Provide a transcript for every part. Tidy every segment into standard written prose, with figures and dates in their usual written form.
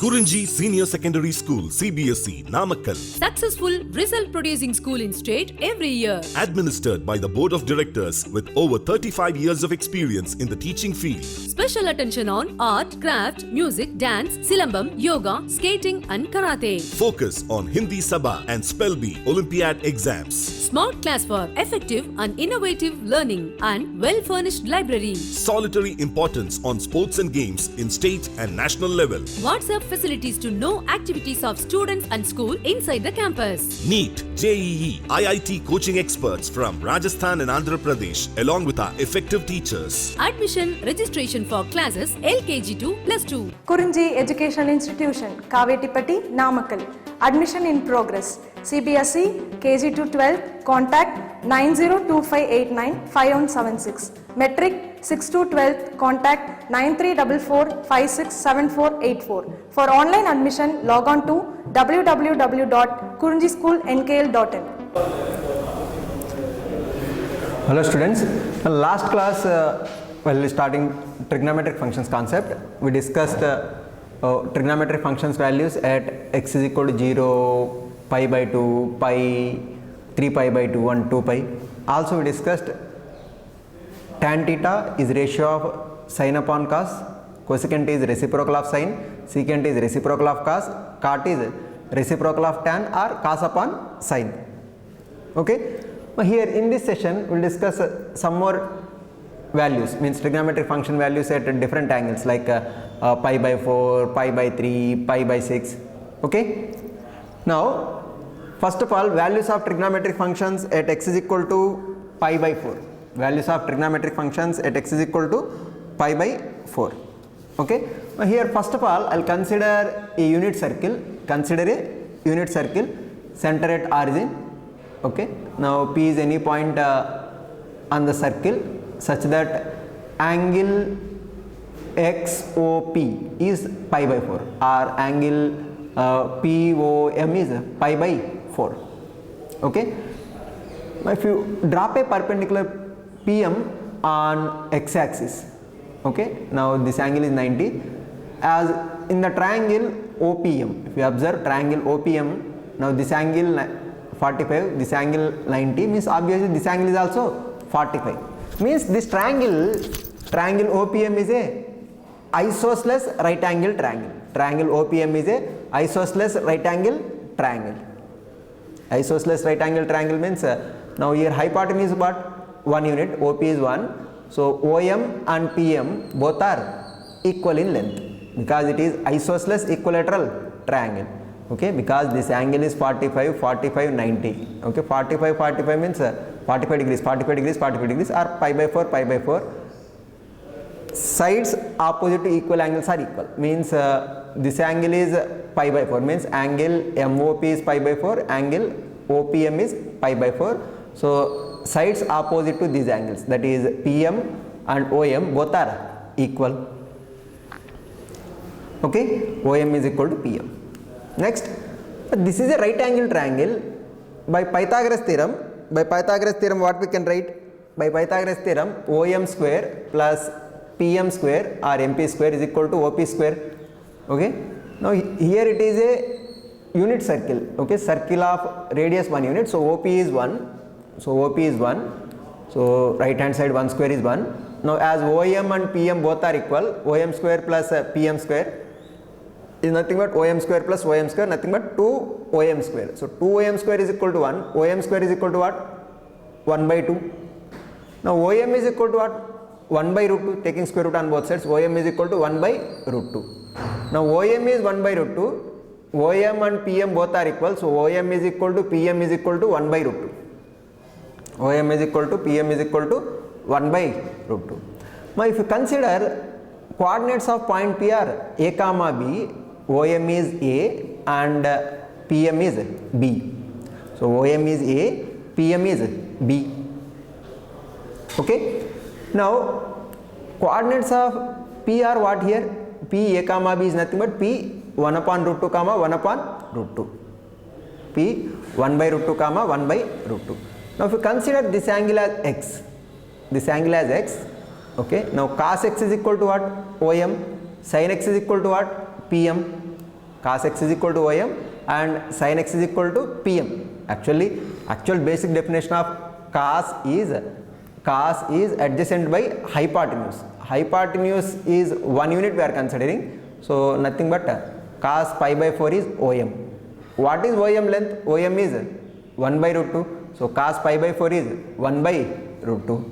Kurinji Senior Secondary School, CBSE, Namakkal. Successful result producing school in state every year. Administered by the Board of Directors with over 35 years of experience in the teaching field. Special attention on art, craft, music, dance, silambam, yoga, skating and karate. Focus on Hindi Sabha and Spell Bee Olympiad exams. Smart class for effective and innovative learning and well-furnished library. Solitary importance on sports and games in state and national level. WhatsApp facilities to know activities of students and school inside the campus. NEET, JEE, IIT coaching experts from Rajasthan and Andhra Pradesh along with our effective teachers. Admission registration for classes LKG to +2. Kurinji Educational Institution, Kavetipatti, Namakkal. Admission in progress. CBSE, KG to 12, contact 9025895176. Metric 6 to 12, contact 9344567484. For online admission, log on to www.kurinjischoolnkl.in. Hello students, last class while starting trigonometric functions concept, we discussed trigonometric functions values at x is equal to 0, pi by 2, pi, 3 pi by 2 and 2 pi. Also we discussed tan theta is ratio of sin upon cos, cosecant is reciprocal of sin, secant is reciprocal of cos, cot is reciprocal of tan or cos upon sin. Okay. Here in this session we will discuss some more values, means trigonometric function values at different angles like pi by 4, pi by 3, pi by 6. Okay. Now first of all, values of trigonometric functions at x is equal to pi by 4. Values of trigonometric functions at x is equal to pi by 4. Okay. Here first of all I will consider a unit circle. Consider a unit circle, center at origin. Okay. Now P is any point on the circle such that angle XOP is pi by 4 or angle POM is pi by 4. Okay. If you drop a perpendicular PM on x axis, okay, now this angle is 90, as in the triangle OPM, if you observe triangle OPM, now this angle 45, this angle 90, means obviously this angle is also 45, means this triangle OPM is a isosceles right angle triangle. Triangle OPM is a isosceles right angle triangle. Isosceles right angle triangle means now here hypotenuse is what? 1 unit, OP is 1. So OM and PM both are equal in length because it is isosceles equilateral triangle. Okay, because this angle is 45, 45, 90. Okay, 45, 45 means 45 degrees, 45 degrees, 45 degrees or pi by 4, pi by 4. Sides opposite to equal angles are equal, means this angle is pi by 4, means angle MOP is pi by 4, angle OPM is pi by 4. So sides opposite to these angles, that is PM and OM both are equal. Okay, OM is equal to PM. Next, this is a right angle triangle. By Pythagoras theorem, what we can write? By Pythagoras theorem, OM square plus PM square or MP square is equal to OP square. Okay. Now here it is a unit circle. Okay, circle of radius 1 unit. So OP is 1. So OP is 1. So right hand side 1 square is 1. Now as OM and PM both are equal, OM square plus PM square is nothing but OM square plus OM square, nothing but 2 OM square. So 2 OM square is equal to 1. OM square is equal to what? 1 by 2. Now OM is equal to what? 1 by root 2, taking square root on both sides, OM is equal to 1 by root 2. Now OM is 1 by root 2, OM and PM both are equal, so OM is equal to PM is equal to 1 by root 2. OM is equal to PM is equal to 1 by root 2. Now if you consider coordinates of point P are A comma B, OM is A and PM is B. So OM is A, PM is B. Okay. Now coordinates of P are what here? P A comma B is nothing but P 1 upon root 2 comma 1 upon root 2. P 1 by root 2 comma 1 by root 2. Now if you consider this angle as x, okay. Now cos x is equal to what? OM, sin x is equal to what? PM. cos x is equal to OM and sin x is equal to PM. Actual basic definition of cos is adjacent by hypotenuse. Hypotenuse is 1 unit we are considering, so nothing but cos pi by 4 is OM. What is OM length? OM is 1 by root 2, so cos pi by 4 is 1 by root 2.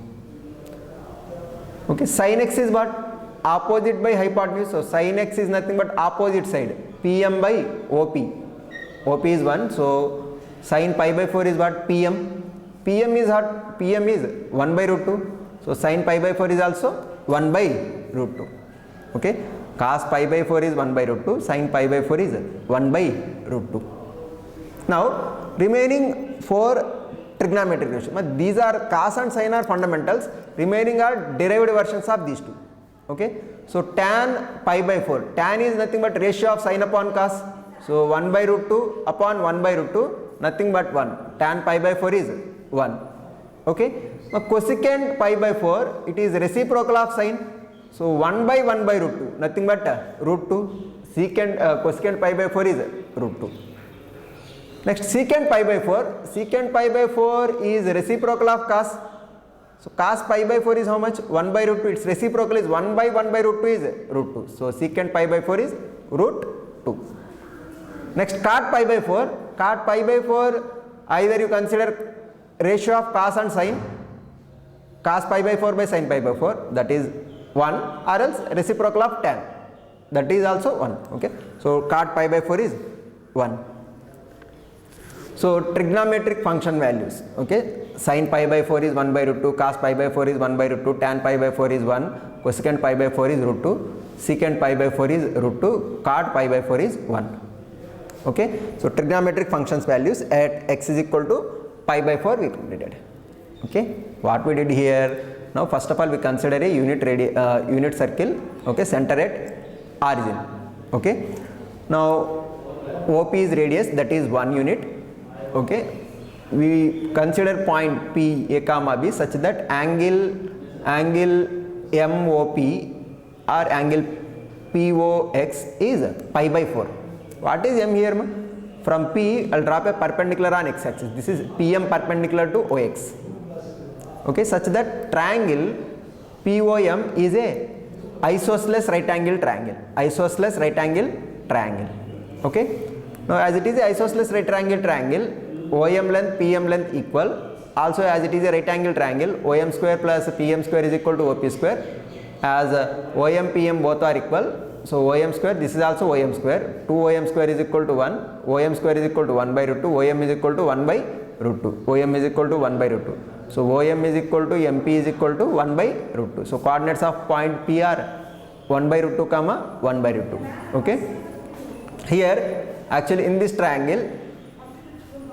Okay, sin x is what? Opposite by hypotenuse, so sin x is nothing but opposite side, PM by OP. OP is 1, so sin pi by 4 is what? PM. PM is what? PM is 1 by root 2, so sin pi by 4 is also 1 by root 2. Okay, cos pi by 4 is 1 by root 2, sin pi by 4 is 1 by root 2. Now remaining 4 trigonometric ratios, but these are cos and sin are fundamentals, remaining are derived versions of these two. Okay, so tan pi by 4, tan is nothing but ratio of sin upon cos, so 1 by root 2 upon 1 by root 2, nothing but 1, tan pi by 4 is 1. Okay, now cosecant pi by 4, it is reciprocal of sin, so 1 by root 2, nothing but root 2, cosecant pi by 4 is root 2. Next, secant pi by 4 is reciprocal of cos, so cos pi by 4 is how much? 1 by root 2, its reciprocal is 1 by root 2 is root 2, so secant pi by 4 is root 2. Next, cot pi by 4, either you consider ratio of cos and sin, cos pi by 4 by sin pi by 4, that is 1, or else reciprocal of tan, that is also 1. Okay, so cot pi by 4 is 1. So trigonometric function values, okay, sin pi by 4 is 1 by root 2, cos pi by 4 is 1 by root 2, tan pi by 4 is 1, cosecant pi by 4 is root 2, secant pi by 4 is root 2, cot pi by 4 is 1. Okay, so trigonometric functions values at x is equal to pi by 4 we completed. Okay, what we did here, now first of all we consider a unit circle, okay, center at origin. Okay, now OP is radius, that is 1 unit. Okay, we consider point P A comma B such that angle MOP or angle POX is pi by 4. What is M here? From P, I'll drop a perpendicular on x axis. This is PM perpendicular to OX. Okay, such that triangle POM is a isosceles right angle triangle. Isosceles right angle triangle. Okay, now as it is a isosceles right angle triangle, OM length, PM length equal. Also as it is a right angle triangle, OM square plus PM square is equal to OP square. As OM, PM both are equal, so OM square, this is also OM square. 2 OM square is equal to 1. OM square is equal to 1 by root 2. OM is equal to 1 by root 2. OM is equal to 1 by root 2. So OM is equal to MP is equal to 1 by root 2. So coordinates of point P are 1 by root 2 comma 1 by root 2. Okay. Here actually in this triangle,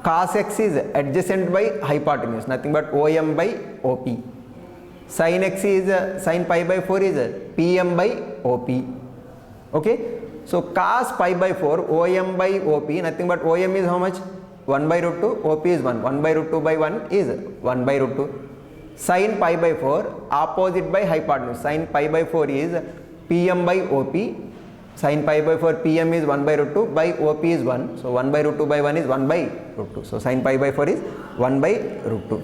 cos x is adjacent by hypotenuse, nothing but OM by OP. Sin x is sin pi by 4 is PM by OP. Okay, so cos pi by 4 OM by OP, nothing but OM is how much? 1 by root 2, OP is 1. 1 by root 2 by 1 is 1 by root 2. Sin pi by 4 opposite by hypotenuse, sin pi by 4 is PM by OP. Sin pi by 4 PM is 1 by root 2 by OP is 1. So 1 by root 2 by 1 is 1 by root 2. So sin pi by 4 is 1 by root 2.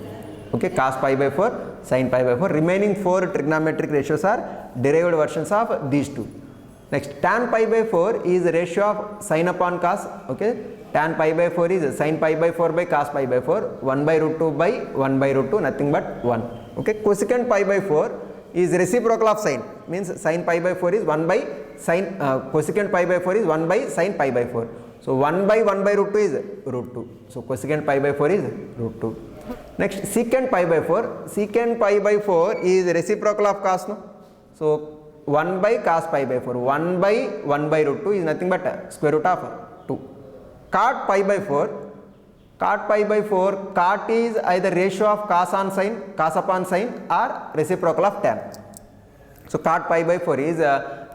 Okay, cos pi by 4, sin pi by 4. Remaining 4 trigonometric ratios are derived versions of these two. Next, tan pi by 4 is the ratio of sin upon cos. Okay, tan pi by 4 is sin pi by 4 by cos pi by 4. 1 by root 2 by 1 by root 2, nothing but 1. Okay, cosecant pi by 4 is reciprocal of sin, means sin pi by 4 is 1 by sin, cosecant pi by 4 is 1 by sin pi by 4. So 1 by root 2 is root 2. So cosecant pi by 4 is root 2. Next, secant pi by 4. Secant pi by 4 is reciprocal of cos. No? So 1 by cos pi by 4. 1 by root 2 is nothing but square root of 2. Cot pi by 4. Cot pi by 4. Cot is either ratio of cos upon sin or reciprocal of tan. So cot pi by 4 is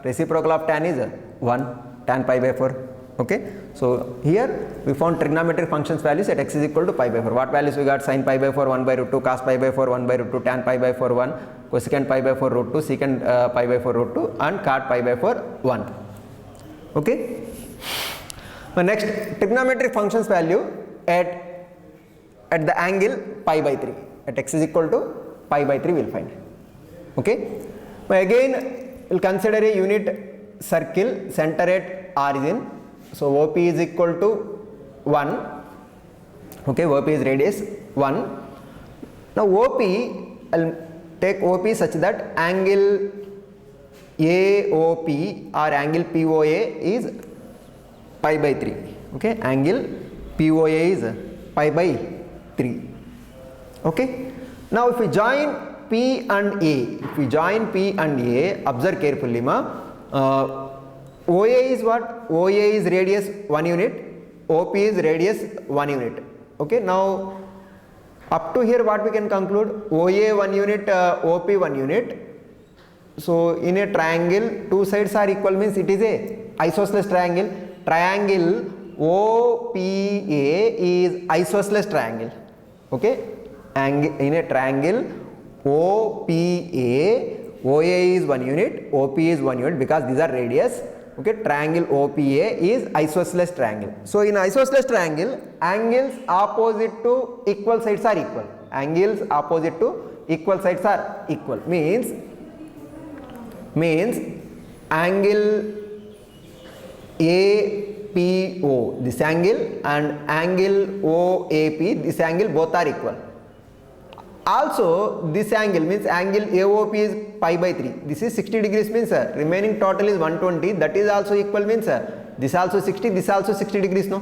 reciprocal of tan is 1, tan pi by 4. Okay, so here we found trigonometric functions values at x is equal to pi by 4. What values we got? Sin pi by 4 1 by root 2, cos pi by 4 1 by root 2, tan pi by 4 1, cosecant pi by 4 root 2, secant pi by 4 root 2 and cot pi by 4 1. Okay, The next trigonometric functions value at the angle pi by 3. At x is equal to pi by 3 we will find. Okay. But again we will consider a unit circle center at origin. So OP is equal to 1. Okay, OP is radius 1. Now OP, I will take OP such that angle AOP or angle POA is pi by 3. Okay, angle POA is pi by 3. Okay. Now if we join P and A, observe carefully OA is what? OA is radius 1 unit, OP is radius 1 unit. Okay, now up to here what we can conclude? OA 1 unit, OP 1 unit. So in a triangle, two sides are equal means it is a isosceles triangle. Triangle OPA is isosceles triangle. Okay, in a triangle OPA, OA is 1 unit, OP is 1 unit because these are radius. Okay, triangle OPA is isosceles triangle. So in isosceles triangle, angles opposite to equal sides are equal. Angles opposite to equal sides are equal. Means angle APO, this angle, and angle OAP, this angle, both are equal. Also this angle means angle AOP is pi by 3. This is 60 degrees means remaining total is 120. That is also equal means this also 60, this also 60 degrees, no?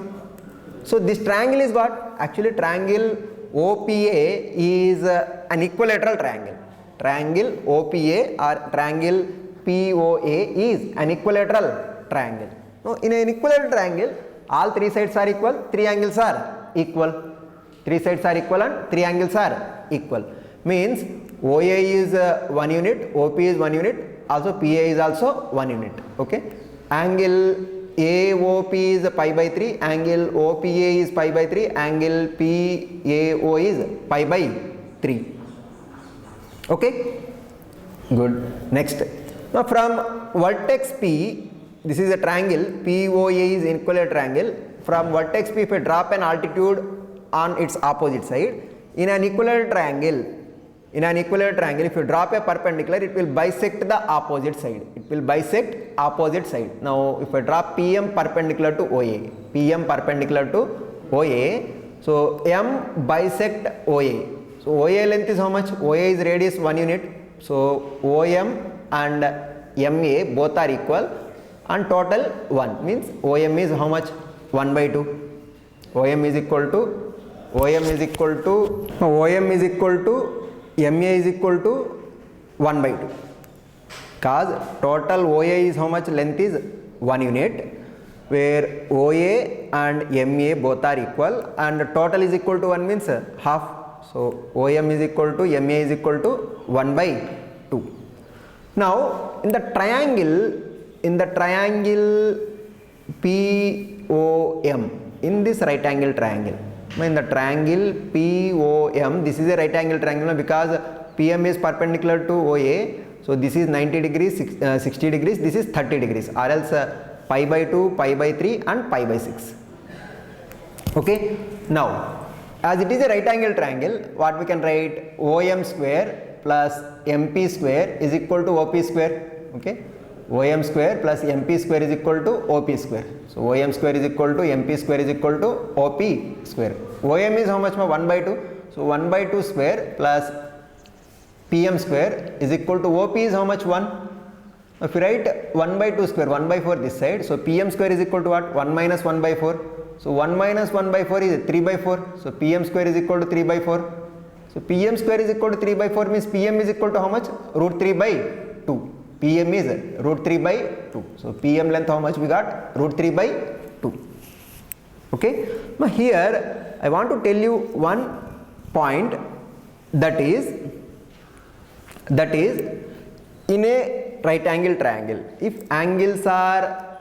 So this triangle is what? Actually triangle OPA is an equilateral triangle. Triangle OPA or triangle POA is an equilateral triangle. Now in an equilateral triangle, all three sides are equal, three angles are equal. Three sides are equal and three angles are equal. Means OA is 1 unit, OP is 1 unit, also PA is also 1 unit. Okay. Angle AOP is pi by 3, angle OPA is pi by 3, angle PAO is pi by 3. Okay. Good. Next. Now from vertex P, this is a triangle, POA is an equilateral triangle. From vertex P, if we drop an altitude on its opposite side, in an equilateral triangle, if you drop a perpendicular, it will bisect the opposite side. It will bisect opposite side. Now if I drop PM perpendicular to OA, PM perpendicular to OA, so M bisect OA. So OA length is how much? OA is radius 1 unit. So OM and MA both are equal and total 1 means OM is how much? 1 by 2. OM is equal to MA is equal to 1 by 2. Cause total OA is how much? Length is 1 unit, where OA and MA both are equal and triangle is equal to 1 means half. So OM is equal to MA is equal to 1 by 2. Now in the triangle POM, in this right angle triangle, in the triangle POM, this is a right angle triangle because PM is perpendicular to OA, so this is 90 degrees, 60 degrees, this is 30 degrees, or else pi by 2, pi by 3 and pi by 6. Okay. Now as it is a right angle triangle, what we can write? OM square plus MP square is equal to OP square. Okay. OM square plus MP square is equal to OP square. So OM square is equal to MP square is equal to OP square. OM is how much? 1 by 2. So 1 by 2 square plus PM square is equal to OP is how much? 1. If you write 1 by 2 square, 1 by 4 this side, so PM square is equal to what? 1 minus 1 by 4. So 1 minus 1 by 4 is 3 by 4. So PM square is equal to 3 by 4. So PM square is equal to 3 by 4 means PM is equal to how much? Root 3 by 2. PM is root 3 by 2. So PM length how much we got? Root 3 by 2. Okay. Now here I want to tell you one point, that is in a right angle triangle, if angles are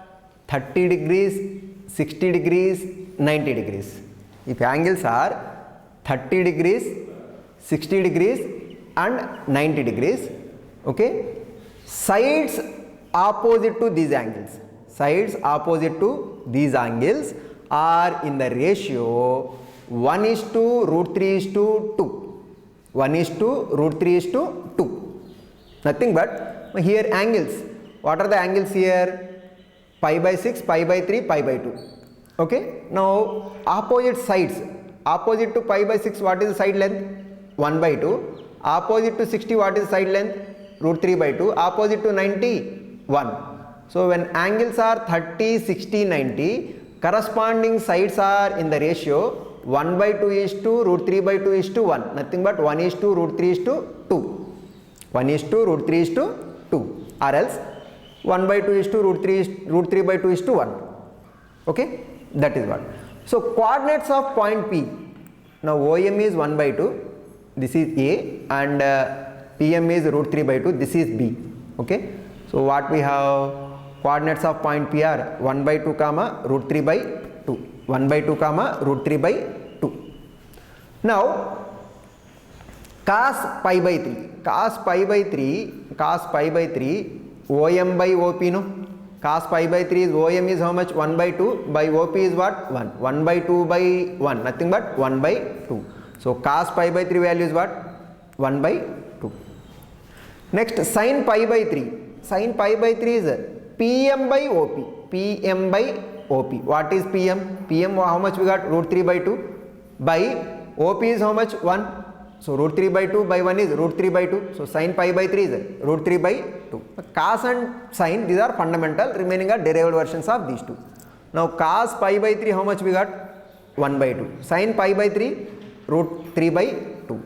30 degrees, 60 degrees, 90 degrees, if angles are 30 degrees, 60 degrees and 90 degrees, okay, sides opposite to these angles, sides opposite to these angles are in the ratio 1 is to root 3 is to 2. 1 is to root 3 is to 2. Nothing but here angles. What are the angles here? Pi by 6, pi by 3, pi by 2. Okay. Now opposite sides. Opposite to pi by 6, what is the side length? 1 by 2. Opposite to 60, what is the side length? Root 3 by 2. Opposite to 90, 1. So when angles are 30, 60, 90, corresponding sides are in the ratio 1 by 2 is to root 3 by 2 is to 1. Nothing but 1 is to root 3 is to 2. 1 is to root 3 is to 2. Or else 1 by 2 is to root 3 by 2 is to 1. Okay. That is what. So coordinates of point P. Now OM is 1 by 2. This is A, and PM is root 3 by 2. This is B. Okay. So what we have? Coordinates of point P are 1 by 2 comma root 3 by 2. 1 by 2 comma root 3 by 2. Now cos pi by 3. Cos pi by 3. Cos pi by 3. OM by OP, no? Cos pi by 3 is OM is how much? 1 by 2 by OP is what? 1. 1 by 2 by 1. Nothing but 1 by 2. So cos pi by 3 value is what? 1 by 2. Next sin pi by 3. Sin pi by 3 is PM by OP. PM by OP. What is PM? PM how much we got? Root 3 by 2 by OP is how much? 1. So root 3 by 2 by 1 is root 3 by 2. So sin pi by 3 is root 3 by 2. Cos and sin, these are fundamental, remaining are derived versions of these two. Now cos pi by 3 how much we got? 1 by 2. Sin pi by 3 root 3 by 2.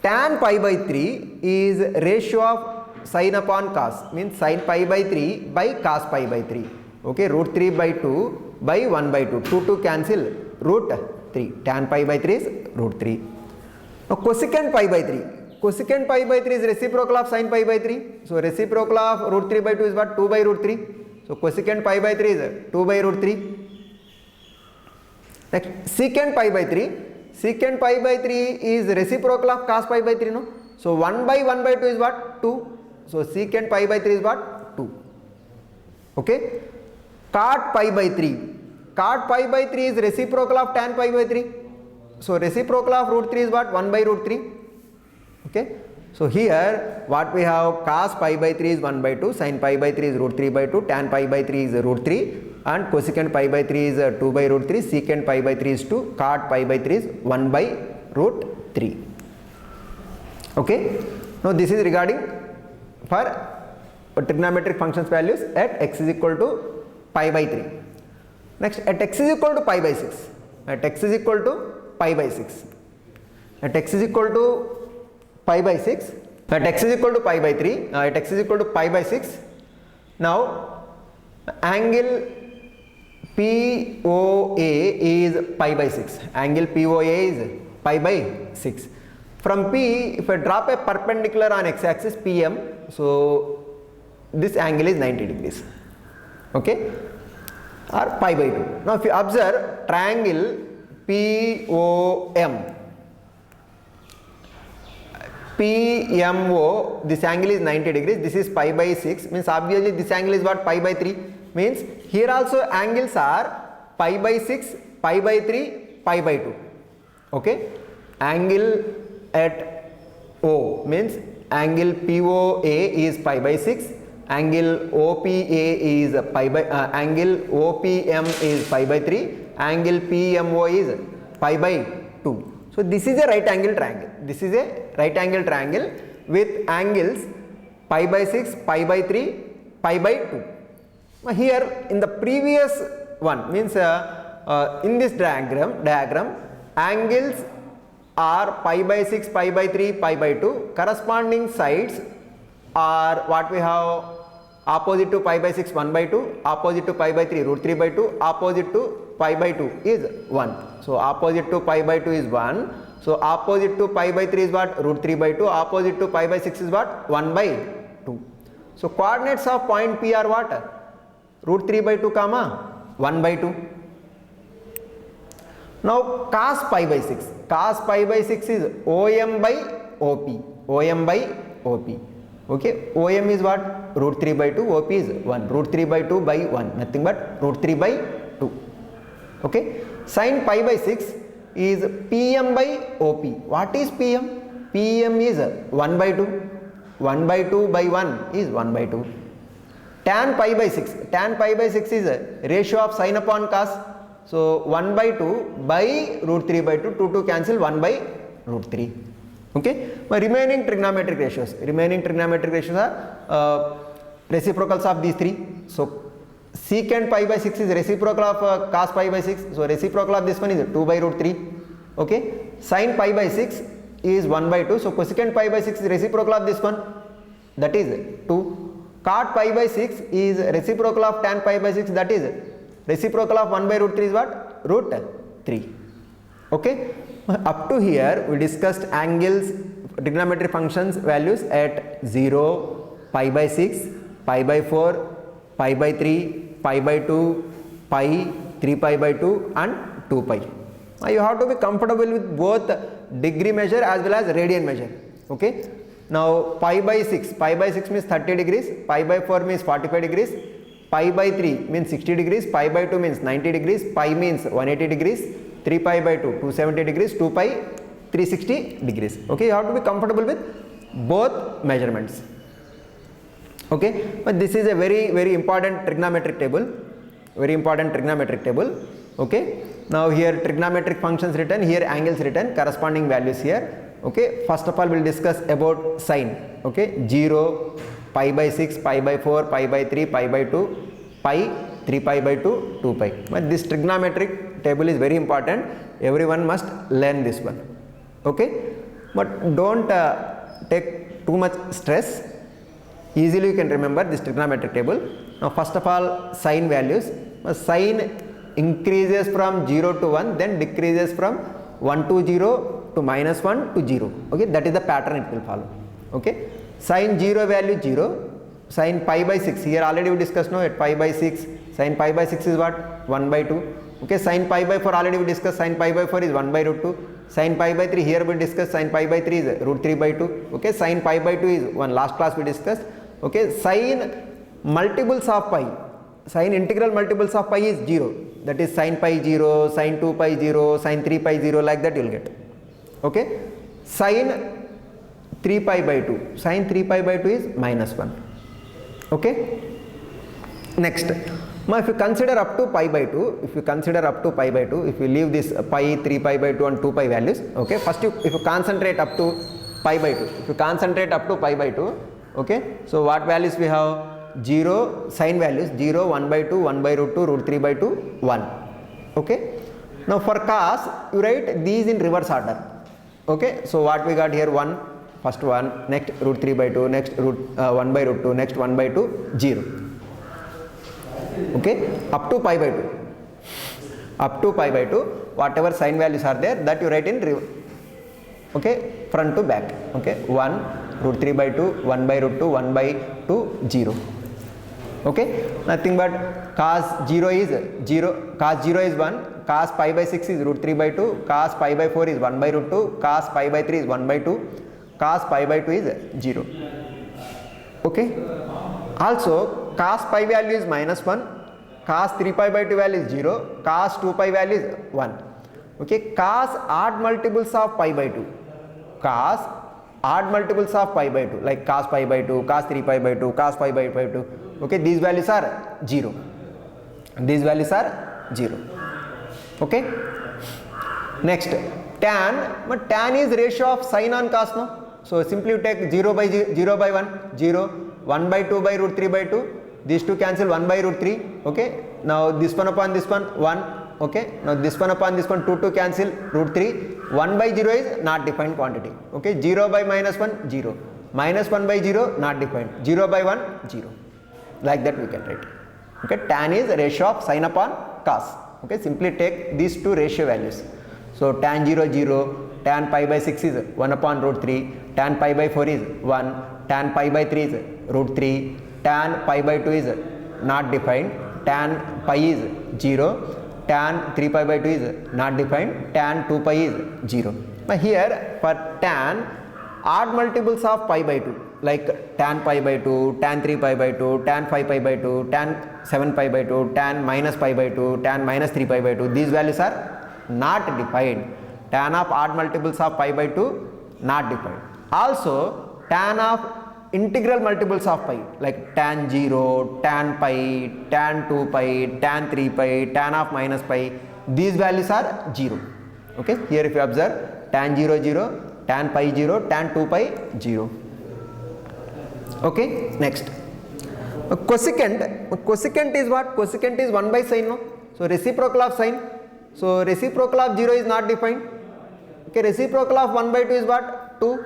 Tan pi by 3 is ratio of sin upon cos, means sin pi by 3 by cos pi by 3. Okay, root 3 by 2 by 1 by 2. 2 to cancel, root 3. Tan pi by 3 is root 3. Now cosecant pi by 3. Cosecant pi by 3 is reciprocal of sin pi by 3. So reciprocal of root 3 by 2 is what? 2 by root 3. So cosecant pi by 3 is 2 by root 3. Next secant pi by 3. Secant pi by 3 is reciprocal of cos pi by 3, no? So 1 by 1 by 2 is what? 2. So secant pi by 3 is what? 2. Okay. Cot pi by 3. Cot pi by 3 is reciprocal of tan pi by 3. So reciprocal of root 3 is what? 1 by root 3. Okay. So here what we have? Cos pi by 3 is 1 by 2, sin pi by 3 is root 3 by 2, tan pi by 3 is root 3, and cosecant pi by 3 is 2 by root 3, secant pi by 3 is 2, cot pi by 3 is 1 by root 3. Okay. Now this is regarding for trigonometric functions values at x is equal to pi by 3. Next, at x is equal to pi by 6. At x is equal to pi by 6. At x is equal to pi by 6. At x is equal to pi by 3. At x is equal to pi by 6. Now angle POA is pi by 6. Angle POA is pi by 6. From P, if I drop a perpendicular on x-axis PM, so this angle is 90 degrees. Okay, or pi by 2. Now if you observe triangle POM, PMO, this angle is 90 degrees, this is pi by 6, means obviously this angle is what? Pi by 3, means here also angles are pi by 6, pi by 3, pi by 2. Okay, angle at O means angle POA is pi by 6, angle OPA is pi by angle OPM is pi by 3, angle PMO is pi by 2. So this is a right angle triangle. This is a right angle triangle with angles pi by 6, pi by 3, pi by 2. Now here in the previous one means in this diagram angles are pi by 6, pi by 3, pi by 2. Corresponding sides are what we have: opposite to pi by 6 1 by 2, opposite to pi by 3 root 3 by 2, opposite to pi by 2 is 1. So opposite to pi by 2 is 1. So opposite to pi by 3 is what? Root 3 by 2. Opposite to pi by 6 is what? 1 by 2. So coordinates of point P are what? Root 3 by 2 comma 1 by 2. Now cos pi by 6. Cos pi by 6 is OM by OP. OM by OP. Okay, OM is what? Root 3 by 2, OP is 1. Root 3 by 2 by 1, nothing but root 3 by 2. Okay, sin pi by 6 is PM by OP. What is PM? PM is 1 by 2. 1 by 2 by 1 is 1 by 2. Tan pi by 6. Tan pi by 6 is a ratio of sin upon cos. So 1 by 2 by root 3 by 2. 2 cancel 1 by root 3. Okay. My remaining trigonometric ratios. Remaining trigonometric ratios are reciprocals of these three. So secant pi by 6 is reciprocal of cos pi by 6. So reciprocal of this one is 2 by root 3. Okay. Sin pi by 6 is 1 by 2. So cosecant pi by 6 is reciprocal of this one. That is 2. Cot pi by 6 is reciprocal of tan pi by 6, that is reciprocal of 1 by root 3 is what? Root 3. Okay. Up to here we discussed angles, trigonometric functions values at 0, pi by 6, pi by 4, pi by 3, pi by 2, pi, 3 pi by 2 and 2 pi. Now you have to be comfortable with both degree measure as well as radian measure. Okay. Now pi by 6 means 30 degrees, pi by 4 means 45 degrees, pi by 3 means 60 degrees, pi by 2 means 90 degrees, pi means 180 degrees, 3 pi by 2 270 degrees, 2 pi 360 degrees. Okay, you have to be comfortable with both measurements. Okay, but this is a very important trigonometric table, Okay, now here trigonometric functions written, here angles written, corresponding values here. Okay, first of all we will discuss about sine. Okay, 0, pi by 6, pi by 4, pi by 3, pi by 2, pi, 3 pi by 2, 2 pi. But this trigonometric table is very important. Everyone must learn this one. Okay, but don't take too much stress. Easily you can remember this trigonometric table. Now first of all sine values. Sine increases from 0 to 1, then decreases from 1 to 0 to minus 1 to 0. Okay, that is the pattern it will follow. Okay, sin 0 value 0, sin pi by 6, here already we discussed now at pi by 6, sin pi by 6 is what? 1 by 2. Okay, sin pi by 4 already we discussed, sin pi by 4 is 1 by root 2, sin pi by 3 here we discussed, sin pi by 3 is root 3 by 2. Okay, sin pi by 2 is one, last class we discussed. Okay, sin multiples of pi, sin integral multiples of pi is 0, that is sin pi 0, sin 2 pi 0, sin 3 pi 0, like that you will get. Okay, sin 3 pi by 2, sin 3 pi by 2 is minus 1. Okay, next, now if you consider up to pi by 2, if you leave this pi, 3 pi by 2 and 2 pi values. Okay, first if you concentrate up to pi by 2, okay, so what values we have? 0, sine values 0, 1 by 2, 1 by root 2, root 3 by 2, 1. Okay, now for cos you write these in reverse order. Okay, so what we got here? 1, first 1, next root 3 by 2, next 1 by root 2, next 1 by 2, 0. Okay, up to pi by 2, whatever sine values are there, that you write in reverse. Okay, front to back. Okay, 1, root 3 by 2, 1 by root 2, 1 by 2, 0. Okay, nothing but cos 0 is 0, cos 0 is 1, cos pi by 6 is root 3 by 2, cos pi by 4 is 1 by root 2, cos pi by 3 is 1 by 2, cos pi by 2 is 0. Okay, also cos pi value is minus 1, cos 3 pi by 2 value is 0, cos 2 pi value is 1. Okay, cos odd multiples of pi by 2, cos odd multiples of pi by 2, like cos pi by 2, cos 3 pi by 2, cos pi by 2. Okay, these values are 0. Okay, next tan, but tan is ratio of sin on cos, no? So simply you take 0 by 1, 0, 1 by 2 by root 3 by 2, these two cancel 1 by root 3. Okay, now this one upon this one 1. Okay, now this one upon this one 2 cancel root 3, 1 by 0 is not defined quantity. Okay, 0 by minus 1 0, minus 1 by 0 not defined, 0 by 1 0, like that we can write. Okay, tan is ratio of sin upon cos. Okay, simply take these two ratio values. So tan 0 0, tan pi by 6 is 1 upon root 3, tan pi by 4 is 1, tan pi by 3 is root 3, tan pi by 2 is not defined, tan pi is 0, tan 3 pi by 2 is not defined, tan 2 pi is 0. Now here for tan, odd multiples of pi by 2, like tan pi by 2, tan 3 pi by 2, tan 5 pi by 2, tan 7 pi by 2, tan minus pi by 2, tan minus 3 pi by 2. These values are not defined. Tan of odd multiples of pi by 2 not defined. Also tan of integral multiples of pi like tan 0, tan pi, tan 2 pi, tan 3 pi, tan of minus pi, these values are 0. Okay, here if you observe tan 0 0, tan pi 0, tan 2 pi 0. Okay, next cosecant is what? Cosecant is 1 by sine, no? So reciprocal of sine, so reciprocal of 0 is not defined. Okay, reciprocal of 1 by 2 is what? 2.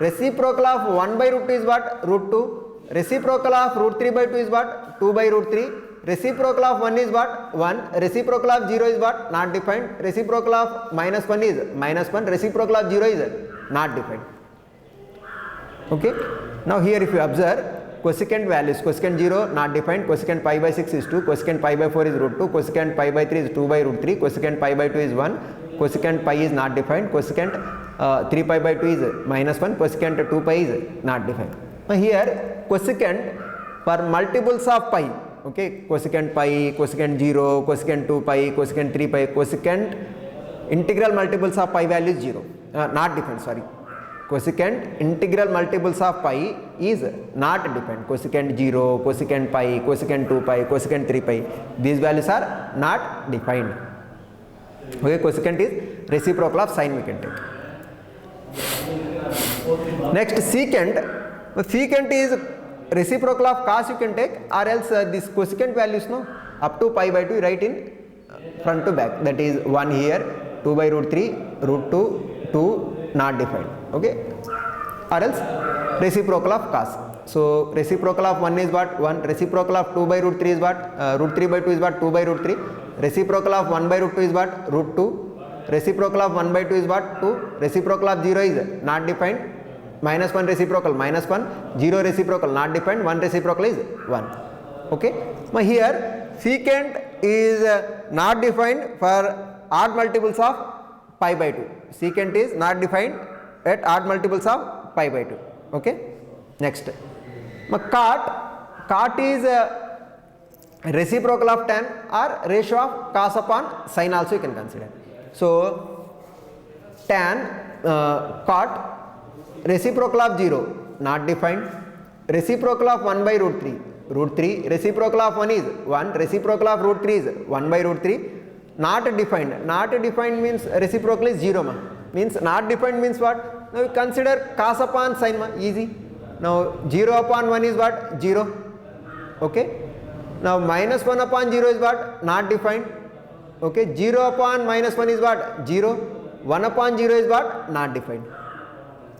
Reciprocal of 1 by root 2 is what? Root 2. Reciprocal of root 3 by 2 is what? 2 by root 3. Reciprocal of 1 is what? 1. Reciprocal of 0 is what? Not defined. Reciprocal of minus 1 is minus 1. Reciprocal of 0 is not defined. Okay. Now here if you observe cosecant values, cosecant 0 not defined, cosecant pi by 6 is 2, cosecant pi by 4 is root 2, cosecant pi by 3 is 2 by root 3, cosecant pi by 2 is 1, cosecant pi is not defined, cosecant 3 pi by 2 is minus 1, cosecant 2 pi is not defined. Now here cosecant for multiples of pi, okay, cosecant pi, cosecant 0, cosecant 2 pi, cosecant 3 pi, cosecant integral multiples of pi value is 0, not defined, sorry. Cosecant integral multiples of pi is not defined. Cosecant 0, cosecant pi, cosecant 2 pi, cosecant 3 pi, these values are not defined. Okay, cosecant is reciprocal of sine we can take. Next secant, secant is reciprocal of cos you can take, or else this cosecant values no up to pi by 2 you write in front to back, that is 1 here, 2 by root 3, root 2, 2 not defined. Okay, or else reciprocal of cos. So reciprocal of 1 is what? 1. Reciprocal of 2 by root 3 is what? Root 3 by 2 is what? 2 by root 3. Reciprocal of 1 by root 2 is what? Root 2. Reciprocal of 1 by 2 is what? 2. Reciprocal of 0 is not defined. Minus 1 reciprocal, minus 1. 0 reciprocal not defined. 1 reciprocal is 1. Okay. Now here secant is not defined for odd multiples of pi by 2. Secant is not defined at odd multiples of pi by 2. Okay. Next, cot is reciprocal of tan or ratio of cos upon sine also you can consider. So tan cot reciprocal of 0 not defined, reciprocal of 1 by root 3, root 3, reciprocal of 1 is 1, reciprocal of root 3 is 1 by root 3, not defined. Not defined means reciprocal is 0 ma. Means not defined means what? Now we consider cos upon sine ma, easy. Now 0 upon 1 is what? 0. Okay. Now minus 1 upon 0 is what? Not defined. Okay. 0 upon minus 1 is what? 0. 1 upon 0 is what? Not defined.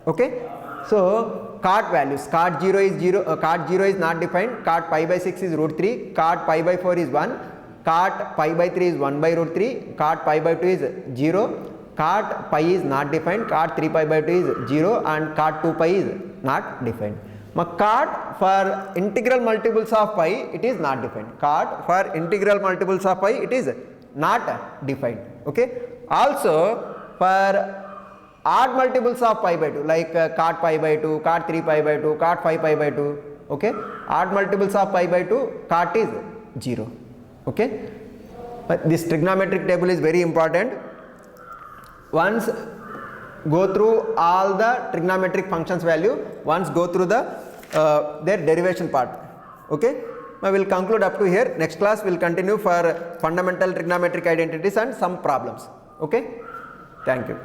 Okay. So cot values, cot 0 is 0, cot 0 is not defined, cot pi by 6 is root 3, cot pi by 4 is 1, cot pi by 3 is 1 by root 3, cot pi by 2 is 0, cot pi is not defined, cot 3 pi by 2 is 0 and cot 2 pi is not defined. Cot for integral multiples of pi it is not defined. Cot for integral multiples of pi it is not defined. Okay. Also for odd multiples of pi by 2 like cot pi by 2, cot 3 pi by 2, cot 5 pi by 2. Okay. Odd multiples of pi by 2 cot is 0. Okay. But this trigonometric table is very important. Once go through all the trigonometric functions value, once go through the their derivation part. Okay. I will conclude up to here. Next class will continue for fundamental trigonometric identities and some problems. Okay. Thank you.